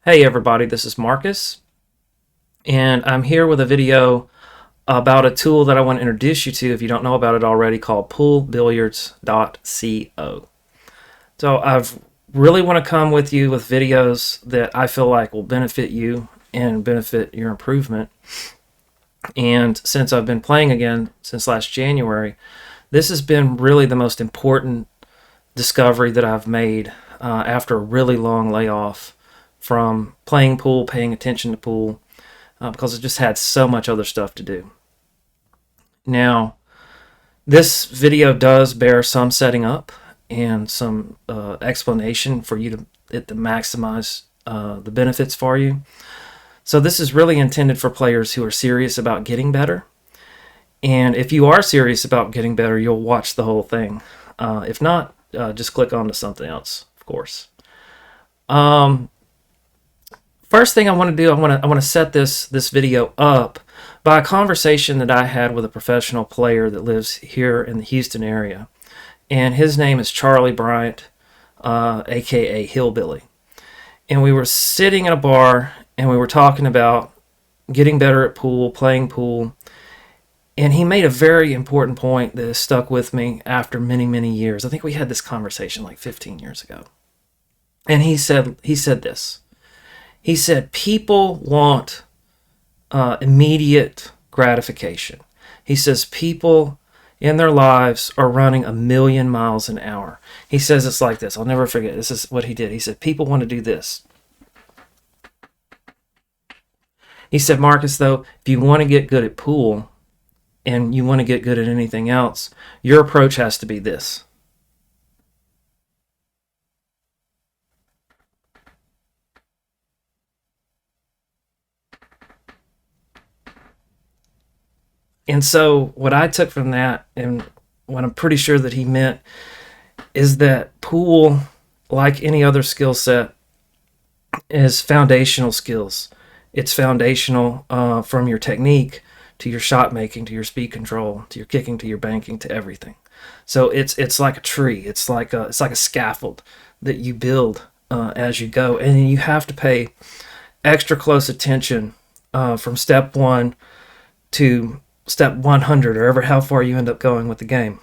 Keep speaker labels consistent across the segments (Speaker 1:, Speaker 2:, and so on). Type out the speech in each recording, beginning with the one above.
Speaker 1: Hey everybody, this is Marcus, and I'm here with a video about a tool that I want to introduce you to if you don't know about it already, called poolbilliards.co. So I've really want to come with you with videos that I feel like will benefit you and benefit your improvement. And since I've been playing again since last January, this has been really the most important discovery that I've made after a really long layoff from playing pool, paying attention to pool, because I just had so much other stuff to do. Now, this video does bear some setting up and some explanation for you to maximize the benefits for you. So this is really intended for players who are serious about getting better. And if you are serious about getting better, you'll watch the whole thing. If not, just click on to something else, of course. First thing I want to do, I want to set this video up by a conversation that I had with a professional player that lives here in the Houston area, and his name is Charlie Bryant, aka Hillbilly. And we were sitting at a bar and we were talking about getting better at pool, playing pool, and he made a very important point that has stuck with me after many years. I think we had this conversation like 15 years ago, and he said this. He said, people want immediate gratification. He says people in their lives are running 1,000,000 miles an hour. He says it's like this. I'll never forget. This is what he did. He said, people want to do this. He said, Marcus, though, if you want to get good at pool and you want to get good at anything else, your approach has to be this. And so what I took from that, and what I'm pretty sure that he meant, is that pool, like any other skill set, is foundational skills. It's foundational from your technique to your shot making, to your speed control, to your kicking, to your banking, to everything. So it's like a tree. It's like a scaffold that you build as you go, and you have to pay extra close attention from step 1 to step 100, or ever how far you end up going with the game.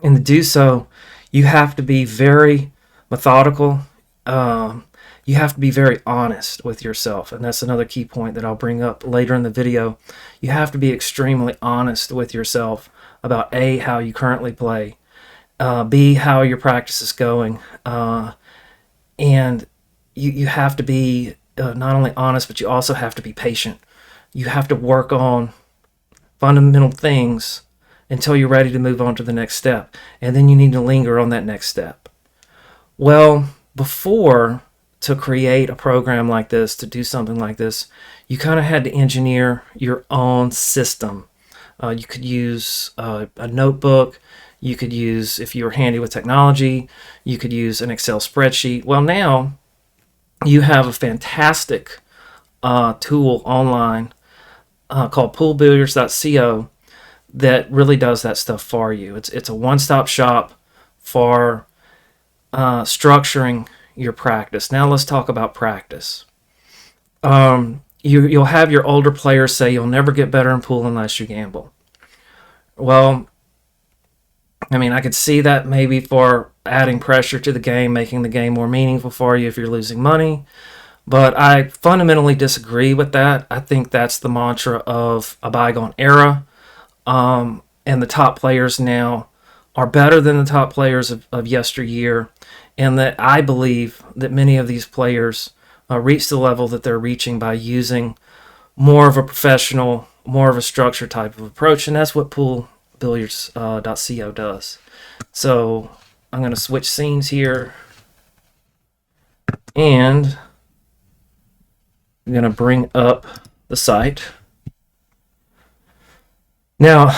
Speaker 1: And to do so, you have to be very methodical. You have to be very honest with yourself, and that's another key point that I'll bring up later in the video. You have to be extremely honest with yourself about A, how you currently play, B, how your practice is going, and you have to be not only honest, but you also have to be patient. You have to work on fundamental things until you're ready to move on to the next step, and then you need to linger on that next step. Well, before, to create a program like this, to do something like this, you kind of had to engineer your own system. You could use a notebook. You could use, if you were handy with technology, you could use an Excel spreadsheet. Well, now you have a fantastic tool online called poolbilliards.co that really does that stuff for you. It's a one-stop shop for structuring your practice. Now let's talk about practice. You'll have your older players say you'll never get better in pool unless you gamble. Well, I mean, I could see that maybe for adding pressure to the game, making the game more meaningful for you if you're losing money. But I fundamentally disagree with that. I think that's the mantra of a bygone era. And the top players now are better than the top players of yesteryear. And that I believe that many of these players reach the level that they're reaching by using more of a professional, more of a structured type of approach. And that's what poolbilliards.co does. So I'm going to switch scenes here. And I'm going to bring up the site. Now,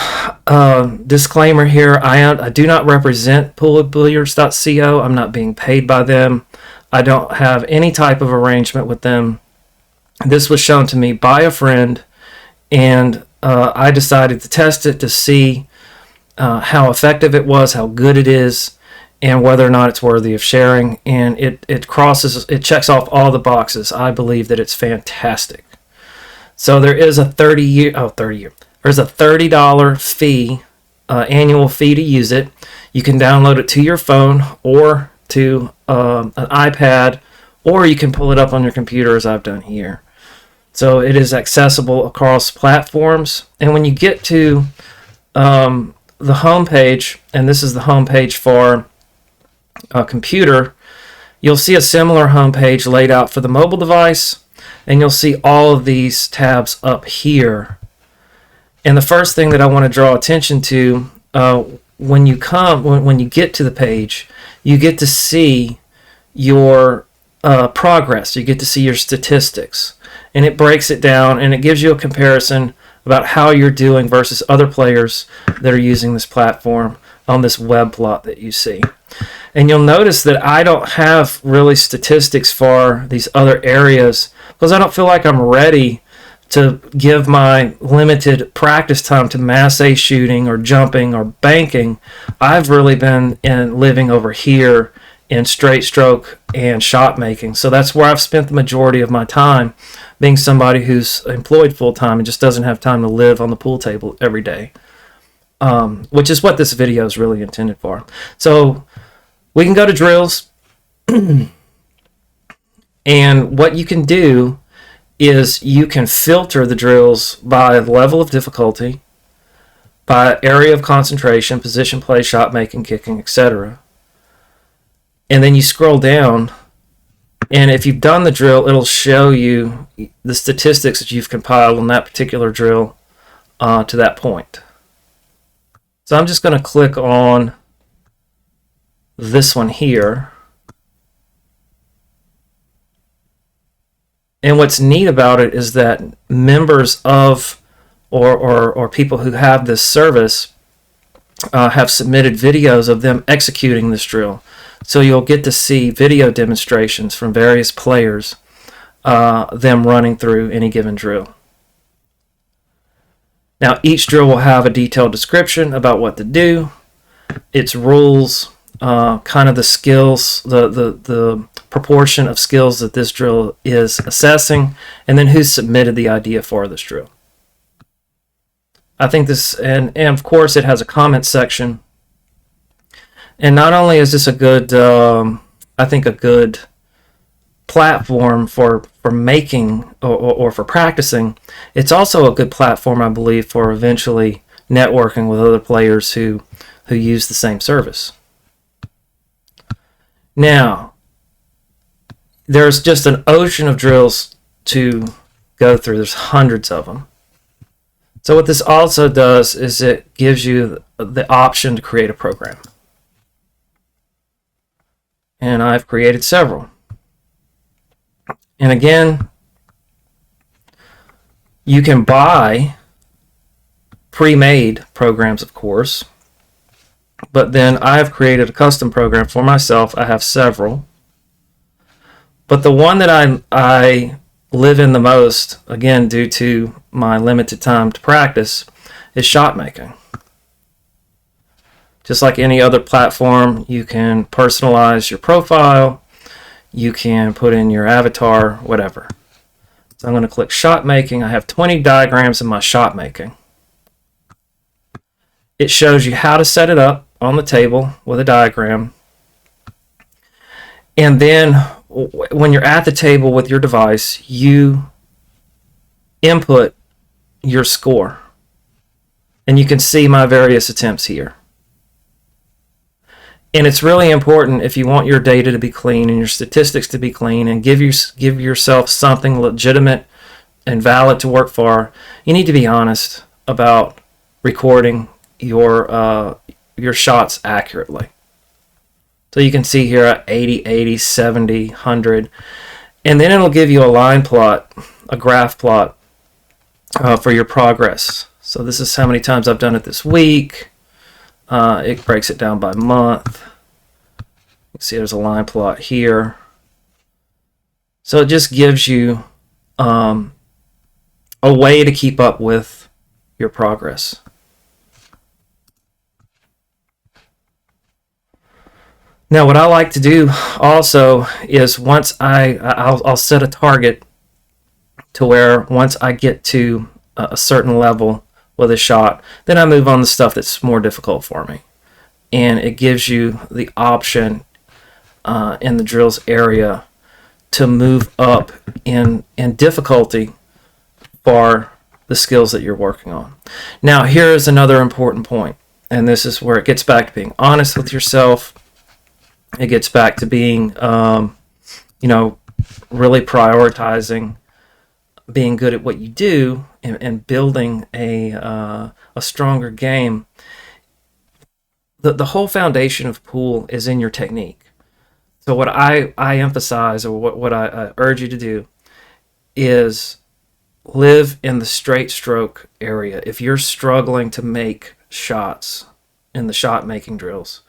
Speaker 1: disclaimer here, I do not represent poolbilliards.co. I'm not being paid by them. I don't have any type of arrangement with them. This was shown to me by a friend, and I decided to test it to see how effective it was, how good it is, and whether or not it's worthy of sharing. And it checks off all the boxes. I believe that it's fantastic. So there is a there's a $30 fee, annual fee to use it. You can download it to your phone or to an iPad, or you can pull it up on your computer as I've done here. So it is accessible across platforms. And when you get to the home page, and this is the home page for a computer, you'll see a similar home page laid out for the mobile device, and you'll see all of these tabs up here. And the first thing that I want to draw attention to, when you get to the page, you get to see your progress. You get to see your statistics, and it breaks it down, and it gives you a comparison about how you're doing versus other players that are using this platform on this web plot that you see. And you'll notice that I don't have really statistics for these other areas because I don't feel like I'm ready to give my limited practice time to mass A shooting or jumping or banking. I've really been living over here in straight stroke and shot making. So that's where I've spent the majority of my time, being somebody who's employed full time and just doesn't have time to live on the pool table every day, which is what this video is really intended for. So we can go to drills, and what you can do is you can filter the drills by level of difficulty, by area of concentration, position play, shot making, kicking, etc. And then you scroll down, and if you've done the drill, it'll show you the statistics that you've compiled on that particular drill to that point. So I'm just going to click on this one here. And what's neat about it is that members of or people who have this service have submitted videos of them executing this drill. So you'll get to see video demonstrations from various players, them running through any given drill. Now each drill will have a detailed description about what to do, its rules, kind of the skills, the proportion of skills that this drill is assessing, and then who submitted the idea for this drill. I think this, and of course it has a comment section. And not only is this a good, I think a good platform for making or for practicing, it's also a good platform, I believe, for eventually networking with other players who use the same service. Now, there's just an ocean of drills to go through. There's hundreds of them. So what this also does is it gives you the option to create a program. And I've created several. And again, you can buy pre-made programs, of course, but then I've created a custom program for myself. I have several. But the one that I live in the most, again, due to my limited time to practice, is shot making. Just like any other platform, you can personalize your profile, you can put in your avatar, whatever. So I'm going to click shot making. I have 20 diagrams in my shot making. It shows you how to set it up on the table with a diagram. And then when you're at the table with your device, you input your score. And you can see my various attempts here. And it's really important, if you want your data to be clean and your statistics to be clean and give yourself something legitimate and valid to work for, you need to be honest about recording your shots accurately. So you can see here at 80, 80, 70, 100. And then it'll give you a line plot, a graph plot for your progress. So this is how many times I've done it this week. It breaks it down by month. You can see there's a line plot here. So it just gives you a way to keep up with your progress. Now, what I like to do also is once I'll set a target to where once I get to a certain level with a shot, then I move on to stuff that's more difficult for me. And it gives you the option in the drills area to move up in difficulty for the skills that you're working on. Now, here is another important point, and this is where it gets back to being honest with yourself. It gets back to being, really prioritizing being good at what you do and building a stronger game. The whole foundation of pool is in your technique. So what I emphasize, or what I urge you to do, is live in the straight stroke area. If you're struggling to make shots in the shot making drills,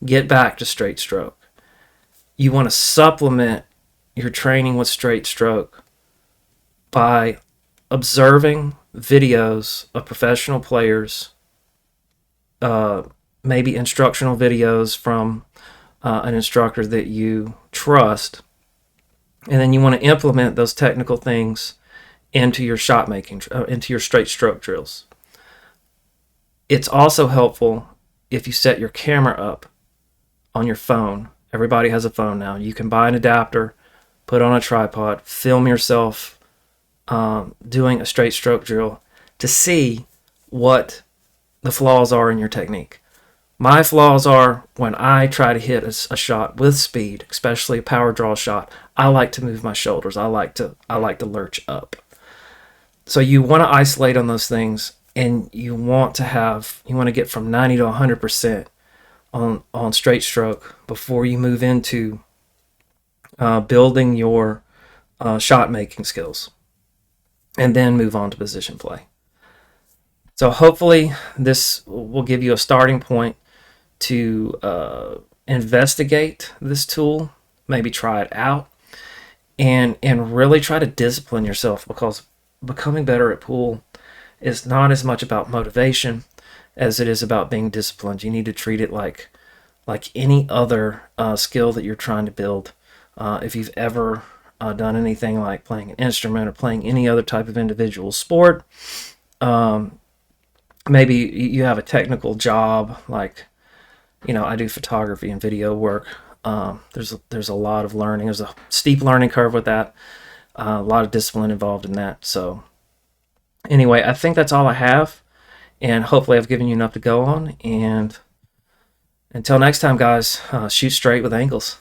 Speaker 1: get back to straight stroke. You want to supplement your training with straight stroke by observing videos of professional players, maybe instructional videos from an instructor that you trust, and then you want to implement those technical things into your shot making, into your straight stroke drills. It's also helpful if you set your camera up on your phone. Everybody has a phone now. You can buy an adapter, put on a tripod, film yourself doing a straight stroke drill to see what the flaws are in your technique. My flaws are when I try to hit a shot with speed, especially a power draw shot, I like to move my shoulders. I like to lurch up. So you want to isolate on those things, and you want to get from 90 to 100% on straight stroke before you move into building your shot making skills, and then move on to position play. So hopefully this will give you a starting point to investigate this tool, maybe try it out, and really try to discipline yourself, because becoming better at pool is not as much about motivation as it is about being disciplined. You need to treat it like any other skill that you're trying to build. If you've ever done anything like playing an instrument or playing any other type of individual sport, maybe you have a technical job, like, I do photography and video work. There's a lot of learning. There's a steep learning curve with that. A lot of discipline involved in that. So anyway, I think that's all I have, and hopefully I've given you enough to go on. And until next time, guys, shoot straight with angles.